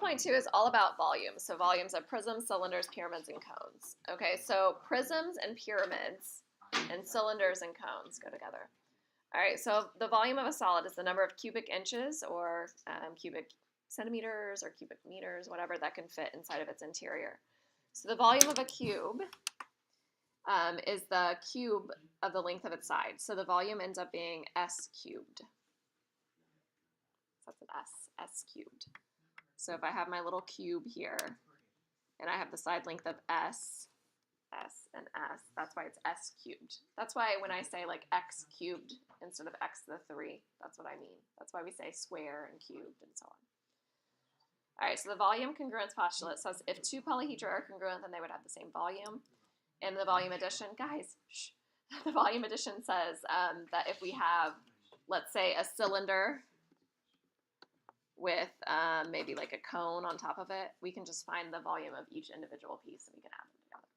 12.2 is all about volumes. So volumes of prisms, cylinders, pyramids, and cones. Okay, so prisms and pyramids and cylinders and cones go together. All right, so the volume of a solid is the number of cubic inches or cubic centimeters or cubic meters, whatever, that can fit inside of its interior. So the volume of a cube is the cube of the length of its side. So the volume ends up being s cubed. That's an s cubed. So if I have my little cube here, and I have the side length of s, and s, that's why it's s cubed. That's why when I say like x cubed instead of x to the 3, that's what I mean. That's why we say square and cubed and so on. All right, so the volume congruence postulate says if two polyhedra are congruent, then they would have the same volume. And the volume addition, guys, shh, the volume addition says that if we have, let's say, a cylinder with maybe like a cone on top of it, we can just find the volume of each individual piece and we can add them together.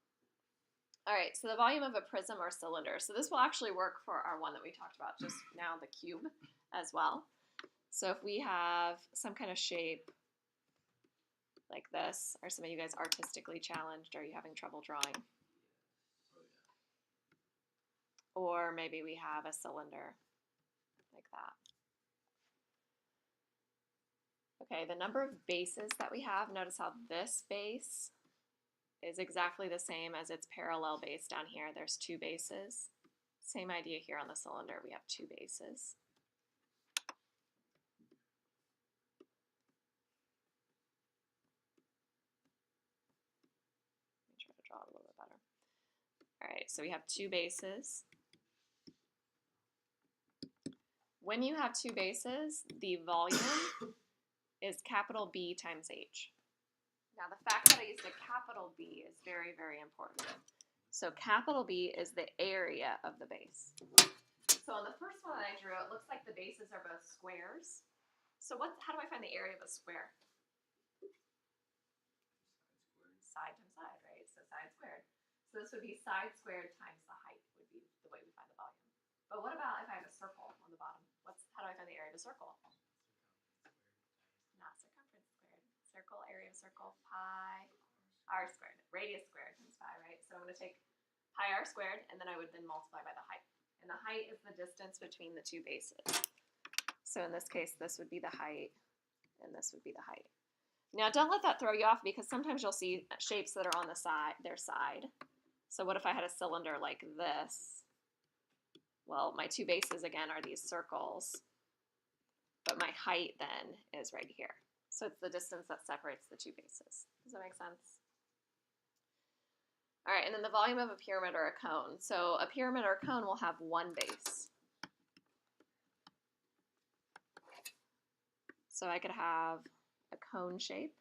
All right, so the volume of a prism or cylinder. So this will actually work for our one that we talked about just now, the cube, as well. So if we have some kind of shape like this, are some of you guys artistically challenged? Are you having trouble drawing? Or maybe we have a cylinder like that. Okay, the number of bases that we have, notice how this base is exactly the same as its parallel base down here. There's 2 bases. Same idea here on the cylinder. We have 2 bases. Let me try to draw it a little bit better. All right, so we have 2 bases. When you have 2 bases, the volume is capital B times H. Now the fact that I used a capital B is very, very important. So capital B is the area of the base. So on the first one that I drew, it looks like the bases are both squares. So how do I find the area of a square? Side times side, right? So side squared. So this would be side squared times the height would be the way we find the volume. But what about if I have a circle on the bottom? How do I find the area of a circle? Not circumference squared. Circle, area of circle, pi r squared. Radius squared times pi, right? So I'm going to take pi r squared, and then I would then multiply by the height. And the height is the distance between the 2 bases. So in this case, this would be the height, and this would be the height. Now don't let that throw you off, because sometimes you'll see shapes that are on the side, their side. So what if I had a cylinder like this? Well, my 2 bases, again, are these circles, but my height then is right here. So it's the distance that separates the 2 bases. Does that make sense? All right, and then the volume of a pyramid or a cone. So a pyramid or a cone will have 1 base. So I could have a cone shape,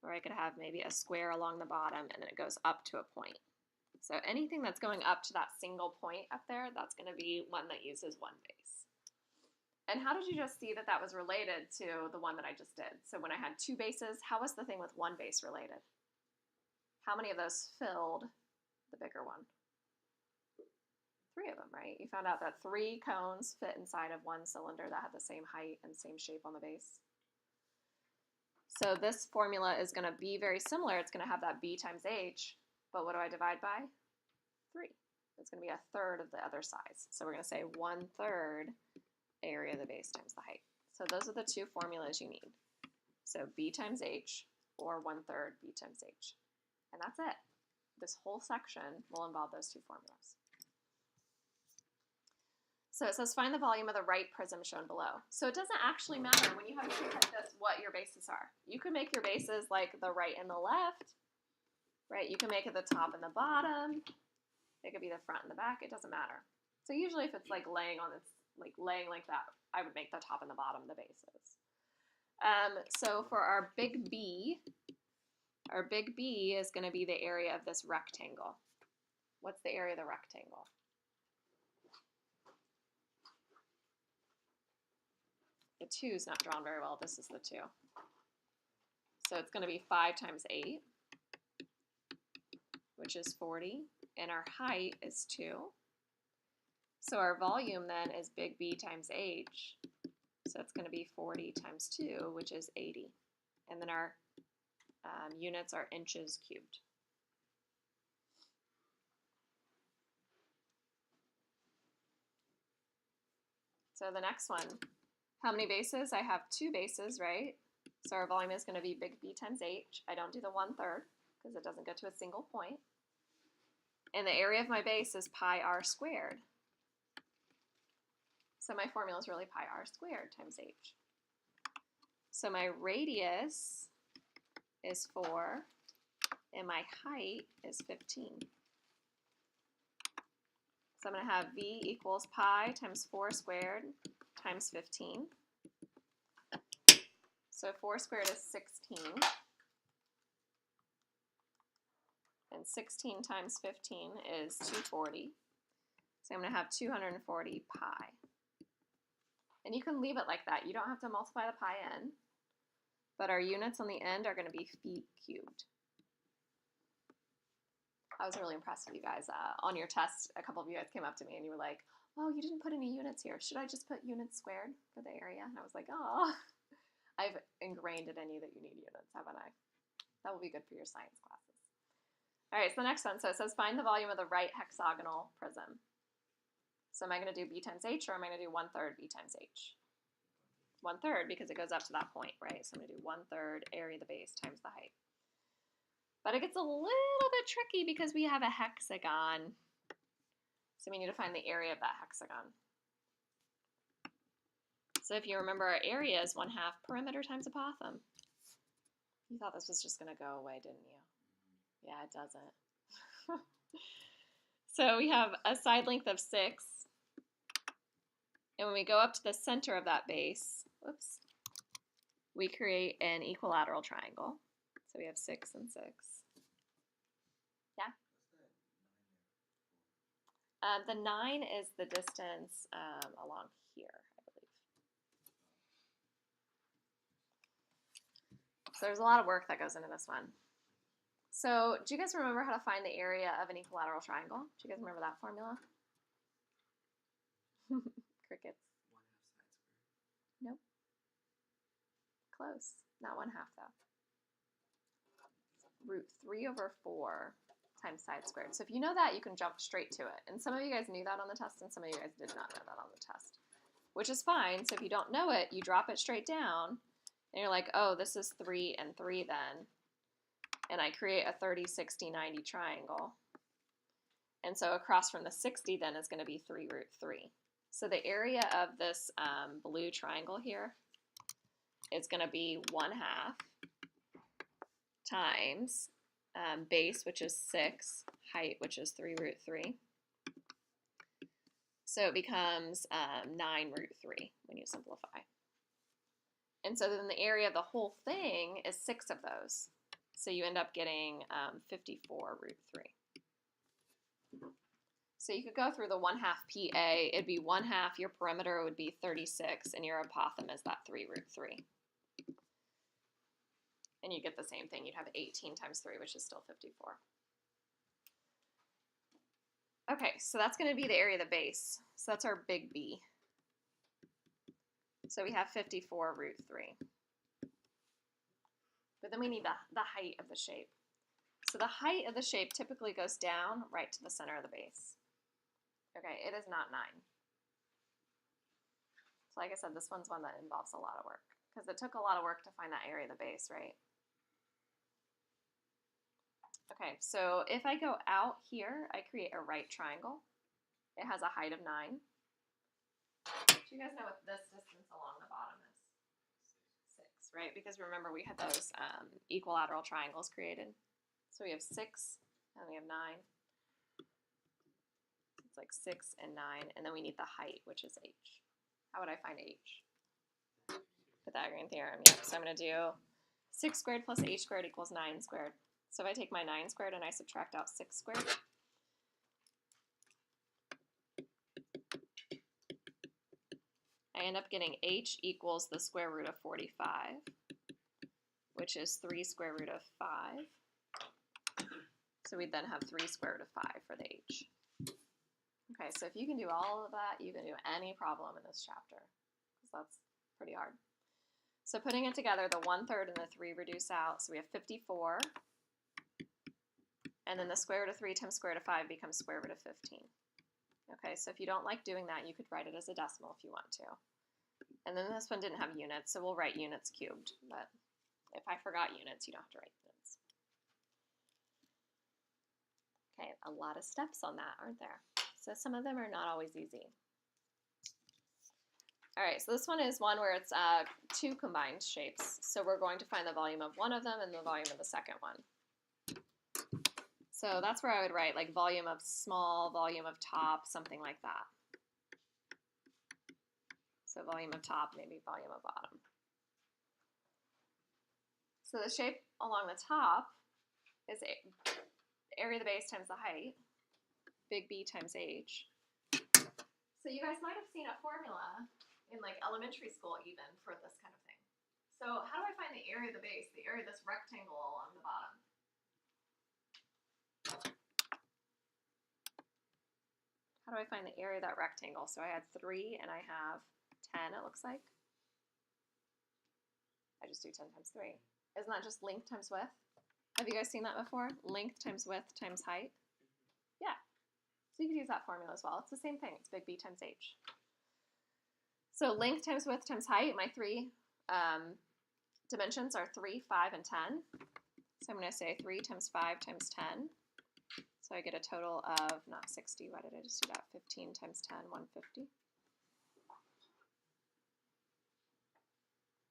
or I could have maybe a square along the bottom, and then it goes up to a point. So anything that's going up to that single point up there, that's going to be one that uses 1 base. And how did you just see that that was related to the one that I just did? So when I had 2 bases, how was the thing with 1 base related? How many of those filled the bigger one? 3 of them, right? You found out that 3 cones fit inside of 1 cylinder that had the same height and same shape on the base. So this formula is going to be very similar. It's going to have that B times H, but what do I divide by? 3. It's going to be a third of the other size. So we're going to say 1/3 area of the base times the height. So those are the 2 formulas you need. So B times H, or 1/3 B times H. And that's it. This whole section will involve those 2 formulas. So it says find the volume of the right prism shown below. So it doesn't actually matter when you have shapes like this what your bases are. You can make your bases like the right and the left, right? You can make it the top and the bottom. It could be the front and the back. It doesn't matter. So usually if it's like laying like that, I would make the top and the bottom the bases. So for our big B is going to be the area of this rectangle. What's the area of the rectangle? The 2 is not drawn very well. This is the 2. So it's going to be 5 times 8, which is 40, and our height is 2. So our volume then is big B times H, so it's going to be 40 times 2, which is 80. and then our units are inches cubed. So the next one, how many bases? I have 2 bases, right? So our volume is going to be big B times H. I don't do the 1/3 because it doesn't get to a single point. And the area of my base is pi r squared. So my formula is really pi r squared times H. So my radius is 4, and my height is 15. So I'm going to have V equals pi times 4 squared times 15. So 4 squared is 16. And 16 times 15 is 240. So I'm going to have 240 pi. And you can leave it like that. You don't have to multiply the pi in. But our units on the end are going to be feet cubed. I was really impressed with you guys. On your test, a couple of you guys came up to me and you were like, oh, you didn't put any units here. Should I just put units squared for the area? And I was like, oh, I've ingrained it in you that you need units, haven't I? That will be good for your science classes. All right, so the next one. So it says find the volume of the right hexagonal prism. So am I going to do B times H, or am I going to do 1/3 B times H? 1/3 because it goes up to that point, right? So I'm going to do 1/3 area of the base times the height. But it gets a little bit tricky because we have a hexagon. So we need to find the area of that hexagon. So if you remember, our area is 1/2 perimeter times apothem. You thought this was just going to go away, didn't you? Yeah, it doesn't. So we have a side length of 6. And when we go up to the center of that base, whoops, we create an equilateral triangle. So we have 6 and 6. Yeah? The 9 is the distance along here, I believe. So there's a lot of work that goes into this one. So do you guys remember how to find the area of an equilateral triangle? Do you guys remember that formula? Crickets. 1/2 side squared. Nope. Close. Not 1/2 though. √3/4 times side squared. So if you know that, you can jump straight to it. And some of you guys knew that on the test, and some of you guys did not know that on the test, which is fine. So if you don't know it, you drop it straight down, and you're like, oh, this is 3 and 3 then. And I create a 30, 60, 90 triangle. And so across from the 60 then is going to be 3√3. So the area of this blue triangle here is going to be 1/2 times base, which is 6, height, which is 3√3. So it becomes 9√3 when you simplify. And so then the area of the whole thing is 6 of those. So you end up getting 54√3. So you could go through the 1/2 PA. It'd be 1/2, your perimeter would be 36, and your apothem is that 3√3. And you get the same thing. You'd have 18 times 3, which is still 54. Okay, so that's going to be the area of the base. So that's our big B. So we have 54√3. But then we need the height of the shape. So the height of the shape typically goes down right to the center of the base. Okay, it is not 9. So like I said, this one's one that involves a lot of work because it took a lot of work to find that area of the base, right? Okay, so if I go out here, I create a right triangle. It has a height of 9. Do you guys know what this distance along the bottom is? 6, right? Because remember we had those equilateral triangles created. So we have 6 and we have 9. It's like 6 and 9, and then we need the height, which is h. How would I find h? Pythagorean Theorem, yep. So I'm going to do 6 squared plus h squared equals 9 squared. So if I take my 9 squared and I subtract out 6 squared, I end up getting h equals the square root of 45, which is 3 square root of 5. So we'd then have 3 square root of 5 for the h. Okay, so if you can do all of that, you can do any problem in this chapter, because that's pretty hard. So putting it together, the 1/3 and the 3 reduce out, so we have 54. And then the square root of 3 times square root of 5 becomes square root of 15. Okay, so if you don't like doing that, you could write it as a decimal if you want to. And then this one didn't have units, so we'll write units cubed. But if I forgot units, you don't have to write units. Okay, a lot of steps on that, aren't there? So some of them are not always easy. All right, so this one is one where it's two combined shapes. So we're going to find the volume of one of them and the volume of the second one. So that's where I would write like volume of small, volume of top, something like that. So volume of top, maybe volume of bottom. So the shape along the top is area of the base times the height, big B times H. So you guys might have seen a formula in like elementary school even for this kind of thing. So how do I find the area of the base, the area of this rectangle along the bottom? How do I find the area of that rectangle? So I had 3 and I have 10, it looks like. I just do 10 times 3. Isn't that just length times width? Have you guys seen that before? Length times width times height? Yeah. So you could use that formula as well. It's the same thing. It's big B times H. So length times width times height, my 3 dimensions are 3, 5, and 10. So I'm going to say 3 times 5 times 10. So I get a total of, not 60, why did I just do that? 15 times 10, 150.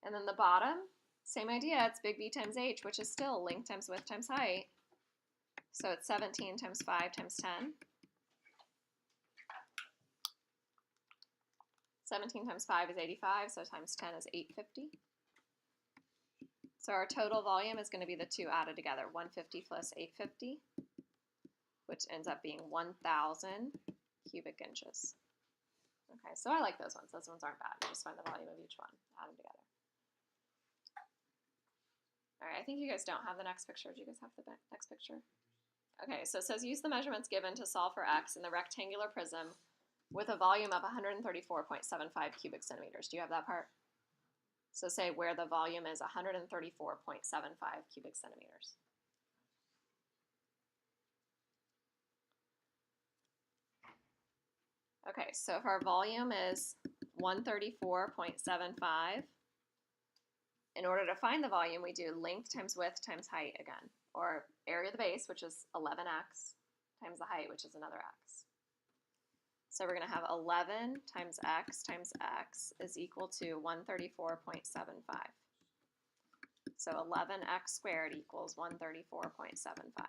And then the bottom, same idea, it's big B times H, which is still length times width times height. So it's 17 times 5 times 10. 17 times 5 is 85, so times 10 is 850. So our total volume is going to be the two added together, 150 plus 850, which ends up being 1,000 cubic inches. Okay, so I like those ones. Those ones aren't bad. You just find the volume of each one, add them together. All right, I think you guys don't have the next picture. Do you guys have the next picture? Okay, so it says use the measurements given to solve for x in the rectangular prism with a volume of 134.75 cubic centimeters. Do you have that part? So say where the volume is 134.75 cubic centimeters. Okay, so if our volume is 134.75, in order to find the volume, we do length times width times height again, or area of the base, which is 11x, times the height, which is another x. So we're going to have 11 times x is equal to 134.75. So 11x squared equals 134.75.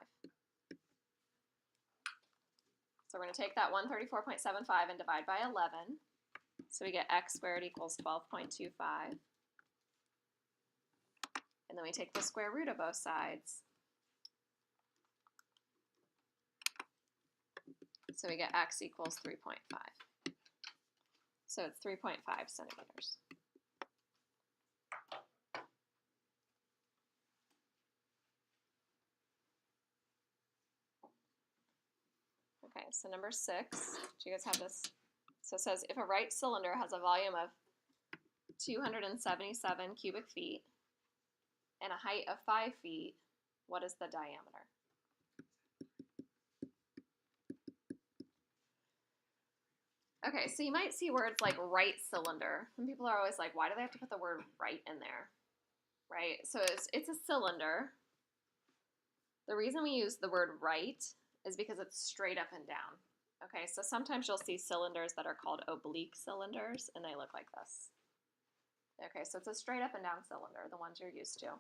So we're going to take that 134.75 and divide by 11. So we get x squared equals 12.25. And then we take the square root of both sides. So we get x equals 3.5. So it's 3.5 centimeters. Okay, so number 6, do you guys have this? So it says if a right cylinder has a volume of 277 cubic feet and a height of 5 feet, what is the diameter? Okay, so you might see words like right cylinder. Some people are always like, why do they have to put the word right in there? Right? So it's a cylinder. The reason we use the word right is because it's straight up and down. Okay, so sometimes you'll see cylinders that are called oblique cylinders, and they look like this. Okay, so it's a straight up and down cylinder, the ones you're used to.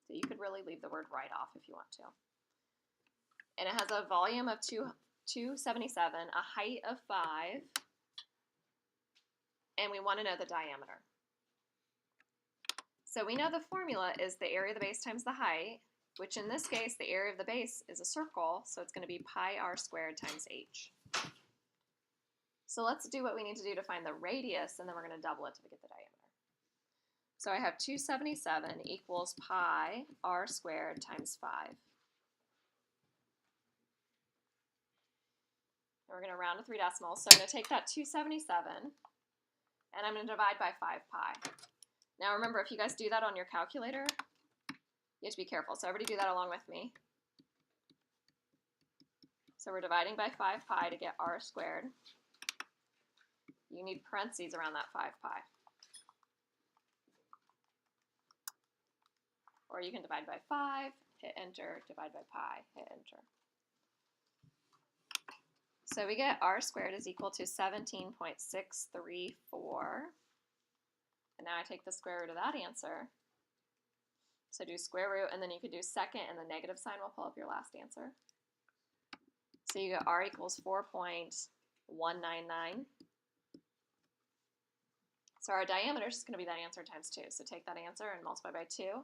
So you could really leave the word right off if you want to. And it has a volume of 277, a height of 5, and we want to know the diameter. So we know the formula is the area of the base times the height, which in this case, the area of the base is a circle, so it's going to be pi r squared times h. So let's do what we need to do to find the radius, and then we're going to double it to get the diameter. So I have 277 equals pi r squared times 5. And we're going to round to 3 decimals, so I'm going to take that 277, and I'm going to divide by 5 pi. Now remember, if you guys do that on your calculator, you have to be careful. So everybody do that along with me. So we're dividing by 5 pi to get r squared. You need parentheses around that 5 pi. Or you can divide by 5, hit enter, divide by pi, hit enter. So we get r squared is equal to 17.634. And now I take the square root of that answer. So do square root, and then you could do second, and the negative sign will pull up your last answer. So you get r equals 4.199. So our diameter is going to be that answer times 2. So take that answer and multiply by 2.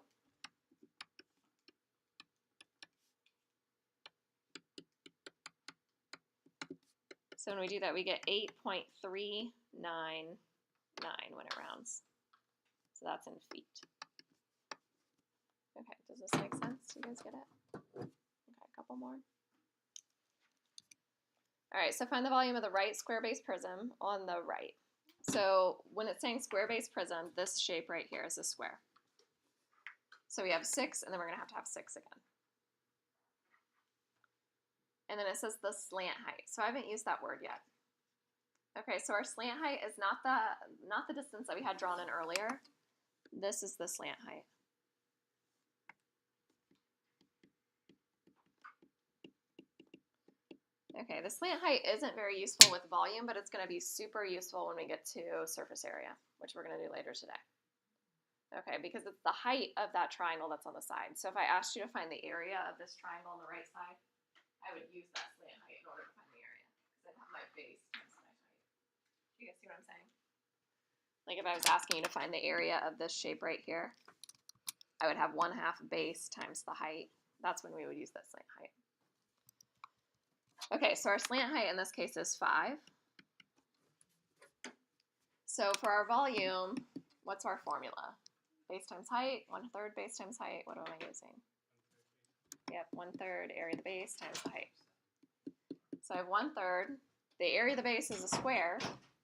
So when we do that, we get 8.399 when it rounds. So that's in feet. Okay, does this make sense? Do you guys get it? Okay, a couple more. All right, so find the volume of the right square base prism on the right. So when it's saying square base prism, this shape right here is a square. So we have 6, and then we're going to have 6 again. And then it says the slant height. So I haven't used that word yet. Okay, so our slant height is not the distance that we had drawn in earlier. This is the slant height. Okay, the slant height isn't very useful with volume, but it's going to be super useful when we get to surface area, which we're going to do later today. Okay, because it's the height of that triangle that's on the side. So if I asked you to find the area of this triangle on the right side, I would use that slant height in order to find the area, because I'd have my base times my height. Do you guys see what I'm saying? Like if I was asking you to find the area of this shape right here, I would have 1/2 base times the height. That's when we would use that slant height. Okay, so our slant height in this case is 5. So for our volume, what's our formula? Base times height, 1/3 base times height. What am I using? Yep, 1/3 area of the base times the height. So I have 1/3. The area of the base is a square,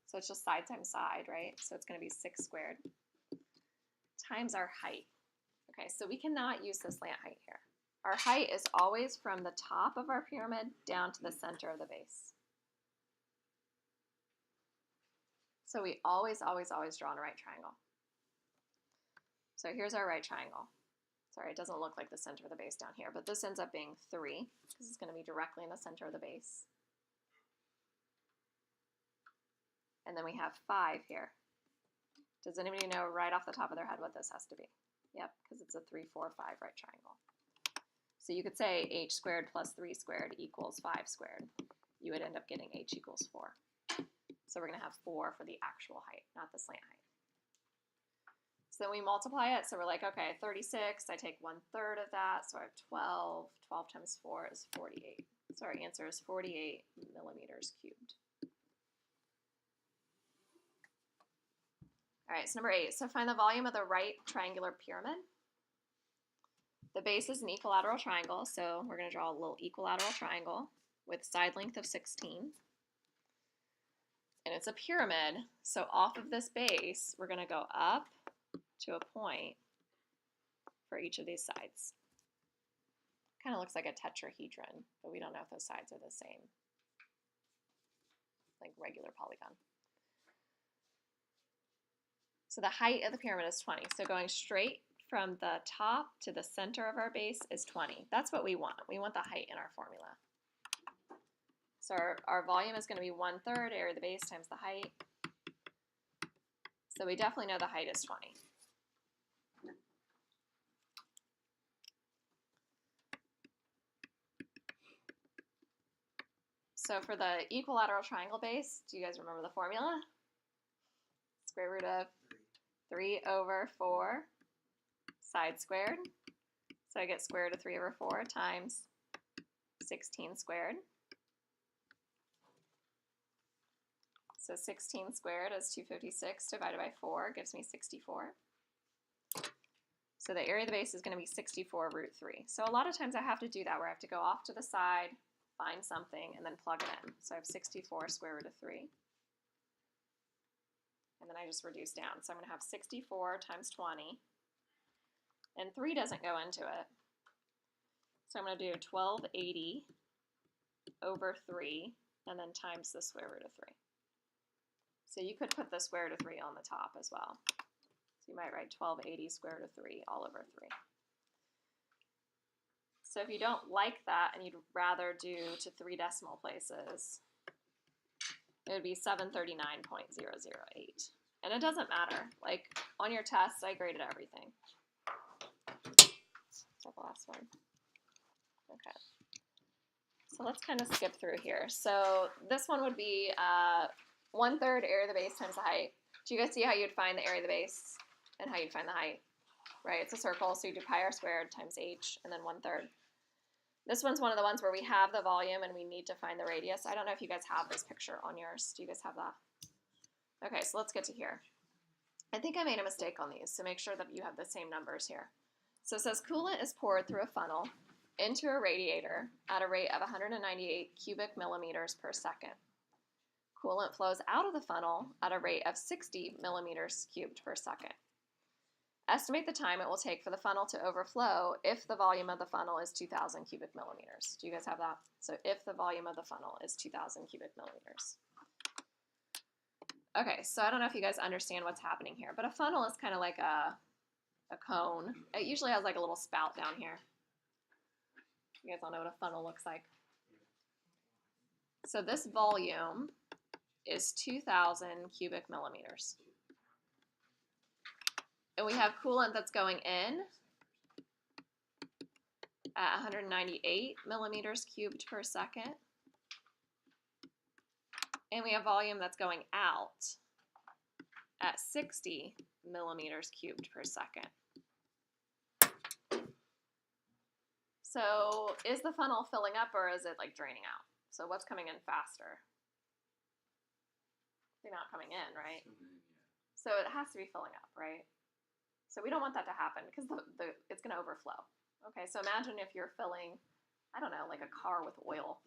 so it's just side times side, right? So it's going to be 6 squared times our height. Okay, so we cannot use the slant height here. Our height is always from the top of our pyramid down to the center of the base. So we always, always, always draw on a right triangle. So here's our right triangle. Sorry, it doesn't look like the center of the base down here, but this ends up being 3 because it's going to be directly in the center of the base. And then we have 5 here. Does anybody know right off the top of their head what this has to be? Yep, because it's a 3, 4, 5 right triangle. So you could say h squared plus 3 squared equals 5 squared. You would end up getting h equals 4. So we're going to have 4 for the actual height, not the slant height. So then we multiply it. So we're like, okay, 36, I take 1/3 of that. So I have 12. 12 times 4 is 48. So our answer is 48 millimeters cubed. All right, so number 8. So find the volume of the right triangular pyramid. The base is an equilateral triangle, so we're going to draw a little equilateral triangle with side length of 16. And it's a pyramid, so off of this base, we're going to go up to a point for each of these sides. Kind of looks like a tetrahedron, but we don't know if those sides are the same, like regular polygon. So the height of the pyramid is 20. So going straight from the top to the center of our base is 20. That's what we want. We want the height in our formula. So our volume is going to be 1/3 area of the base times the height. So we definitely know the height is 20. So for the equilateral triangle base, do you guys remember the formula? Square root of 3/4 side squared. So I get square root of 3/4 times 16 squared. So 16 squared is 256 divided by 4 gives me 64. So the area of the base is going to be 64√3. So a lot of times I have to do that where I have to go off to the side, find something, and then plug it in. So I have 64 square root of 3. and then I just reduce down. So I'm going to have 64 times 20, and 3 doesn't go into it. So I'm going to do 1280 over 3, and then times the square root of 3. So you could put the square root of 3 on the top as well. So you might write 1280 square root of 3 all over 3. So if you don't like that and you'd rather do to 3 decimal places, it would be 739.008. And it doesn't matter. Like on your test, I graded everything. Is that the last one? Okay. So let's kind of skip through here. So this one would be 1/3 area of the base times the height. Do you guys see how you'd find the area of the base and how you'd find the height? Right, it's a circle, so you do pi r squared times h, and then 1/3. This one's one of the ones where we have the volume and we need to find the radius. I don't know if you guys have this picture on yours. Do you guys have that? Okay, so let's get to here. I think I made a mistake on these, so make sure that you have the same numbers here. So it says coolant is poured through a funnel into a radiator at a rate of 198 cubic millimeters per second. Coolant flows out of the funnel at a rate of 60 millimeters cubed per second. Estimate the time it will take for the funnel to overflow if the volume of the funnel is 2,000 cubic millimeters. Do you guys have that? So if the volume of the funnel is 2,000 cubic millimeters. Okay, so I don't know if you guys understand what's happening here, but a funnel is kind of like a cone. It usually has like a little spout down here. You guys all know what a funnel looks like. So this volume is 2,000 cubic millimeters. And we have coolant that's going in at 198 millimeters cubed per second. And we have volume that's going out at 60 millimeters cubed per second. So is the funnel filling up or is it like draining out? So what's coming in faster? The amount coming in, right? So it has to be filling up, right? So we don't want that to happen because it's going to overflow. Okay, so imagine if you're filling, I don't know, like a car with oil,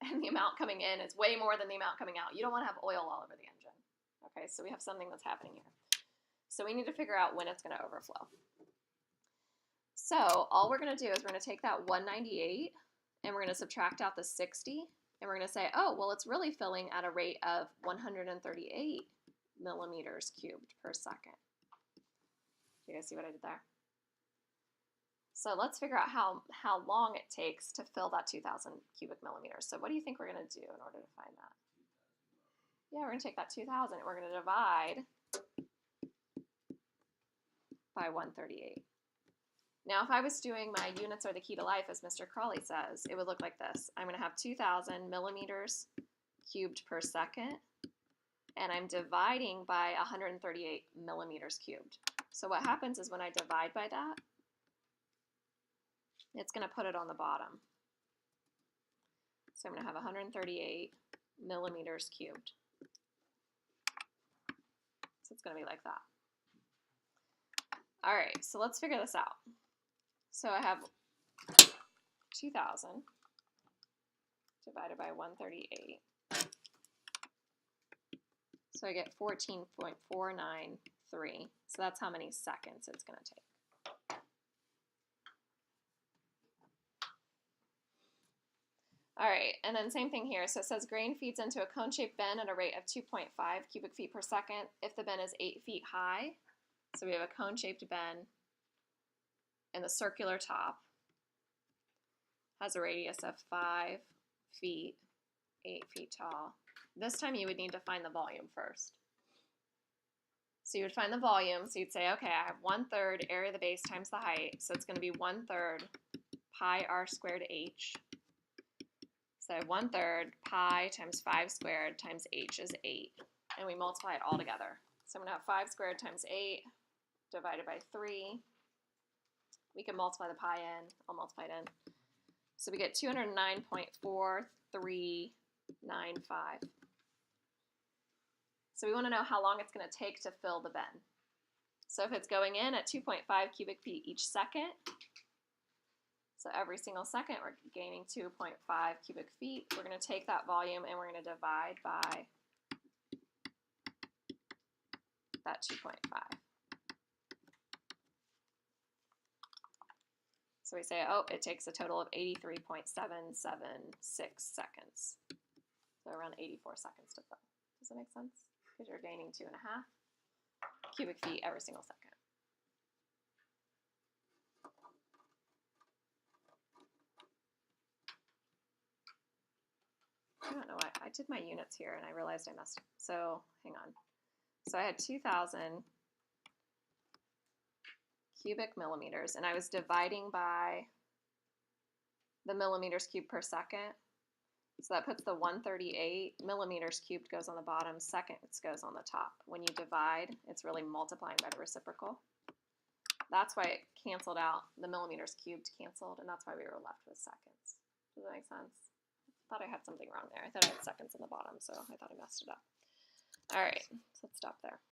and the amount coming in is way more than the amount coming out. You don't want to have oil all over the engine. Okay, so we have something that's happening here. So we need to figure out when it's going to overflow. So all we're going to do is we're going to take that 198 and we're going to subtract out the 60, and we're going to say, oh, well, it's really filling at a rate of 138 millimeters cubed per second. Do you guys see what I did there? So let's figure out how long it takes to fill that 2,000 cubic millimeters. So what do you think we're going to do in order to find that? Yeah, we're going to take that 2,000 and we're going to divide by 138. Now, if I was doing my units are the key to life, as Mr. Crawley says, it would look like this. I'm going to have 2,000 millimeters cubed per second, and I'm dividing by 138 millimeters cubed. So what happens is when I divide by that, it's going to put it on the bottom. So I'm going to have 138 millimeters cubed. So it's going to be like that. All right, so let's figure this out. So I have 2,000 divided by 138. So I get 14.493. So that's how many seconds it's going to take. All right, and then same thing here. So it says grain feeds into a cone-shaped bin at a rate of 2.5 cubic feet per second if the bin is 8 feet high. So we have a cone-shaped bin, and the circular top has a radius of 5 feet, 8 feet tall. This time you would need to find the volume first. So you would find the volume, so you'd say, okay, I have 1/3 area of the base times the height, so it's going to be 1/3 pi r squared h. So 1/3 pi times 5 squared times h is 8, and we multiply it all together. So I'm going to have 5 squared times 8 divided by 3. We can multiply the pi in. I'll multiply it in. So we get 209.4395. So we want to know how long it's going to take to fill the bin. So if it's going in at 2.5 cubic feet each second, so every single second we're gaining 2.5 cubic feet, we're going to take that volume and we're going to divide by at 2.5. So we say, oh, it takes a total of 83.776 seconds. So around 84 seconds to fill. Does that make sense? Because you're gaining 2.5 cubic feet every single second. I don't know why. I did my units here and I realized I messed up. So hang on. So I had 2,000 cubic millimeters, and I was dividing by the millimeters cubed per second. So that puts the 138 millimeters cubed goes on the bottom, seconds goes on the top. When you divide, it's really multiplying by the reciprocal. That's why it canceled out, the millimeters cubed canceled, and that's why we were left with seconds. Does that make sense? I thought I had something wrong there. I thought I had seconds on the bottom, so I thought I messed it up. All right, so let's stop there.